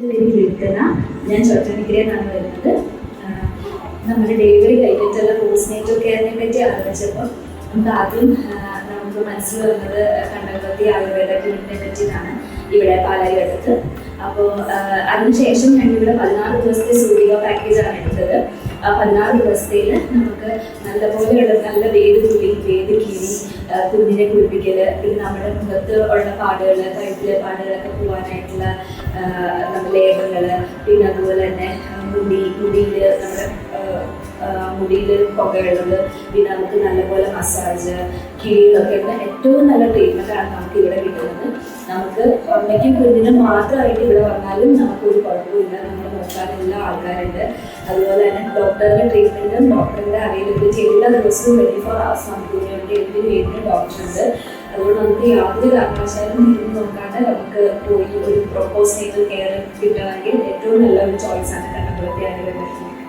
വിൽക്കുന്ന ഞാൻ ചോറ്റാനിക്കരയെന്നാണ് വരുന്നത്. നമ്മുടെ ഡെലിവറി കഴിഞ്ഞിട്ടുള്ള പോസ്റ്റ്നേറ്റൽ കെയറിനെ പറ്റി ആലോചിച്ചപ്പോൾ നമുക്ക് ആദ്യം നമുക്ക് മനസ്സിൽ വന്നത് കണ്ടംകുളത്തി ആയുർവേദ ക്ലിനിക്കിനെ പറ്റിയാണ്, ഇവിടെ പാലാരിവട്ടത്ത്. അപ്പോൾ അതിനുശേഷം ഞങ്ങളിവിടെ 14 ദിവസത്തെ സൂചിക പാക്കേജാണ് എടുത്തത്. ആ 14 ദിവസത്തിൽ നമുക്ക് നല്ലപോലെയുള്ള നല്ല വേദുകുളി, വേദക്കിഴി, കുഞ്ഞിനെ കുളിപ്പിക്കൽ, പിന്നെ നമ്മുടെ മുഖത്ത് ഉള്ള പാടുകൾ, കഴുത്തിലെ പാടുകളൊക്കെ പോകാനായിട്ടുള്ള ലേപങ്ങൾ, പിന്നെ അതുപോലെ തന്നെ മുടിയിൽ നമ്മുടെ മുടിയിൽ പുകയുള്ളത്, പിന്നെ നമുക്ക് നല്ലപോലെ മസാജ്, കിഴികളൊക്കെ ഉള്ള ഏറ്റവും നല്ല ട്രീറ്റ്മെൻറ്റാണ് നമുക്ക് ഇവിടെ കിട്ടുന്നത്. നമുക്ക് അമ്മയ്ക്കും കുഞ്ഞിനും മാത്രമായിട്ട് ഇവിടെ വന്നാലും നമുക്കൊരു കുഴപ്പമില്ല, നമ്മൾ നോക്കാനുള്ള ആൾക്കാരുണ്ട്. അതുപോലെ തന്നെ ഡോക്ടറുടെ ട്രീറ്റ്മെൻറ്റും ഡോക്ടറുടെ അവൈലബിലിറ്റി എല്ലാ ദിവസവും 24 hours നമുക്ക് വേണ്ടി എന്തിനു വേണ്ടി ഡോക്ടറുണ്ട്. അതുകൊണ്ട് നമുക്ക് യാതൊരു കാരണവശാലും നിന്ന് നോക്കാണ്ട് നമുക്ക് പോയി ഒരു പോസ്റ്റ്നേറ്റൽ കെയർ കിട്ടണമെങ്കിൽ ഏറ്റവും നല്ല ഒരു ചോയ്സാണ് കണ്ടംകുളത്തി ആയുർവേദ ക്ലിനിക്.